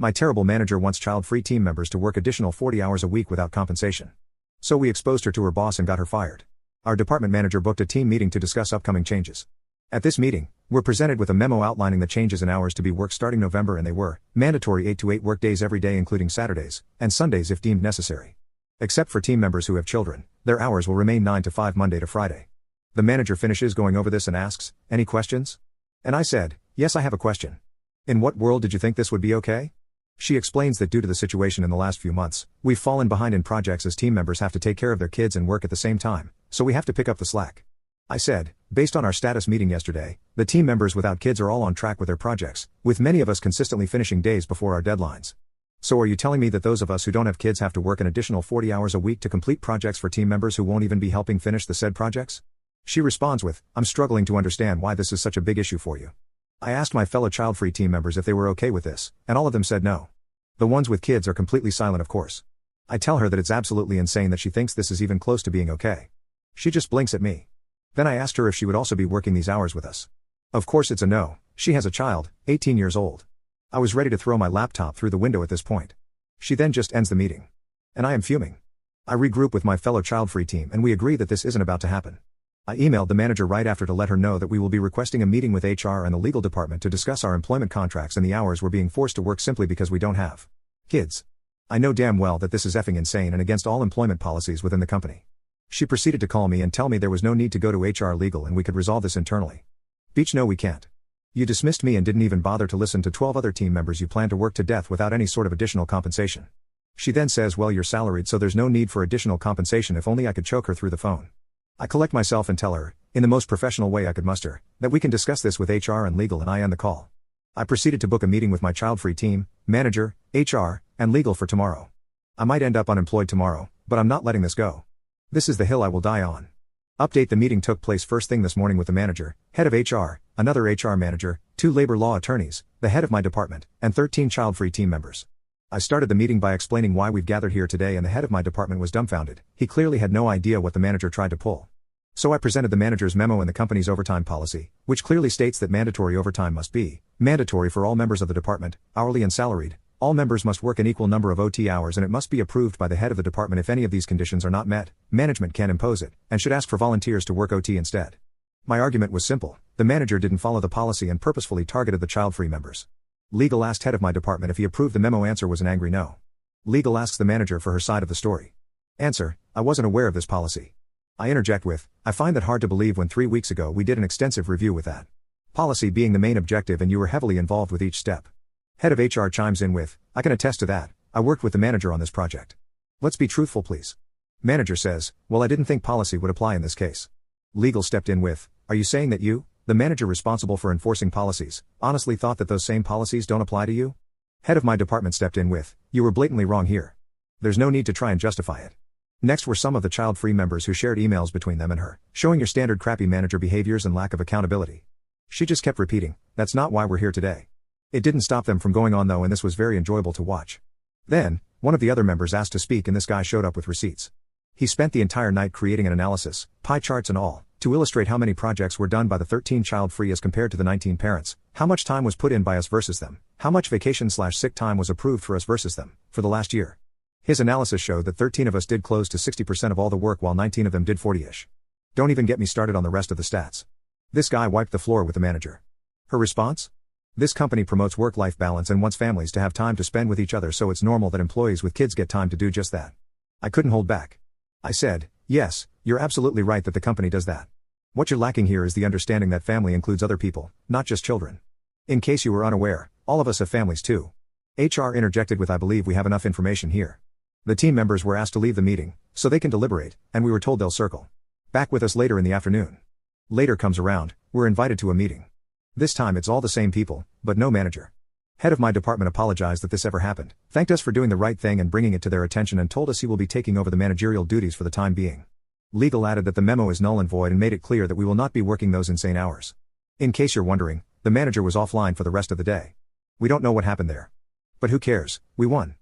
My terrible manager wants child-free team members to work additional 40 hours a week without compensation. So we exposed her to her boss and got her fired. Our department manager booked a team meeting to discuss upcoming changes. At this meeting, we're presented with a memo outlining the changes in hours to be worked starting November, and they were mandatory 8 to 8 work days every day including Saturdays, and Sundays if deemed necessary. Except for team members who have children, their hours will remain 9 to 5 Monday to Friday. The manager finishes going over this and asks, "Any questions?" And I said, "Yes, I have a question. In what world did you think this would be okay?" She explains that due to the situation in the last few months, we've fallen behind in projects as team members have to take care of their kids and work at the same time, so we have to pick up the slack. I said, based on our status meeting yesterday, the team members without kids are all on track with their projects, with many of us consistently finishing days before our deadlines. So are you telling me that those of us who don't have kids have to work an additional 40 hours a week to complete projects for team members who won't even be helping finish the said projects? She responds with, "I'm struggling to understand why this is such a big issue for you." I asked my fellow child-free team members if they were okay with this, and all of them said no. The ones with kids are completely silent, of course. I tell her that it's absolutely insane that she thinks this is even close to being okay. She just blinks at me. Then I asked her if she would also be working these hours with us. Of course it's a no. She has a child, 18 years old. I was ready to throw my laptop through the window at this point. She then just ends the meeting. And I am fuming. I regroup with my fellow child-free team and we agree that this isn't about to happen. I emailed the manager right after to let her know that we will be requesting a meeting with HR and the legal department to discuss our employment contracts and the hours we're being forced to work simply because we don't have kids. I know damn well that this is effing insane and against all employment policies within the company. She proceeded to call me and tell me there was no need to go to HR legal and we could resolve this internally. Beach, no, we can't. You dismissed me and didn't even bother to listen to 12 other team members you plan to work to death without any sort of additional compensation. She then says, well, you're salaried so there's no need for additional compensation. If only I could choke her through the phone. I collect myself and tell her, in the most professional way I could muster, that we can discuss this with HR and legal, and I end the call. I proceeded to book a meeting with my child-free team, manager, HR, and legal for tomorrow. I might end up unemployed tomorrow, but I'm not letting this go. This is the hill I will die on. Update: the meeting took place first thing this morning with the manager, head of HR, another HR manager, 2 labor law attorneys, the head of my department, and 13 child-free team members. I started the meeting by explaining why we've gathered here today, and the head of my department was dumbfounded. He clearly had no idea what the manager tried to pull. So I presented the manager's memo and the company's overtime policy, which clearly states that mandatory overtime must be mandatory for all members of the department, hourly and salaried. All members must work an equal number of OT hours and it must be approved by the head of the department. If any of these conditions are not met, management can impose it, and should ask for volunteers to work OT instead. My argument was simple: the manager didn't follow the policy and purposefully targeted the child-free members. Legal asked head of my department if he approved the memo. Answer was an angry no. Legal asks the manager for her side of the story. Answer: I wasn't aware of this policy. I interject with, I find that hard to believe when 3 weeks ago we did an extensive review with that policy being the main objective and you were heavily involved with each step. Head of HR chimes in with, I can attest to that, I worked with the manager on this project. Let's be truthful please. Manager says, well, I didn't think policy would apply in this case. Legal stepped in with, are you saying that you, the manager responsible for enforcing policies, honestly thought that those same policies don't apply to you? Head of my department stepped in with, you were blatantly wrong here. There's no need to try and justify it. Next were some of the child-free members who shared emails between them and her, showing your standard crappy manager behaviors and lack of accountability. She just kept repeating, that's not why we're here today. It didn't stop them from going on though, and this was very enjoyable to watch. Then, one of the other members asked to speak and this guy showed up with receipts. He spent the entire night creating an analysis, pie charts and all, to illustrate how many projects were done by the 13 child-free as compared to the 19 parents, how much time was put in by us versus them, how much vacation/sick time was approved for us versus them, for the last year. His analysis showed that 13 of us did close to 60% of all the work while 19 of them did 40-ish. Don't even get me started on the rest of the stats. This guy wiped the floor with the manager. Her response? This company promotes work-life balance and wants families to have time to spend with each other, so it's normal that employees with kids get time to do just that. I couldn't hold back. I said, yes, you're absolutely right that the company does that. What you're lacking here is the understanding that family includes other people, not just children. In case you were unaware, all of us have families too. HR interjected with, I believe we have enough information here. The team members were asked to leave the meeting, so they can deliberate, and we were told they'll circle back with us later in the afternoon. Later comes around, we're invited to a meeting. This time it's all the same people, but no manager. Head of my department apologized that this ever happened, thanked us for doing the right thing and bringing it to their attention, and told us he will be taking over the managerial duties for the time being. Legal added that the memo is null and void and made it clear that we will not be working those insane hours. In case you're wondering, the manager was offline for the rest of the day. We don't know what happened there. But who cares, we won.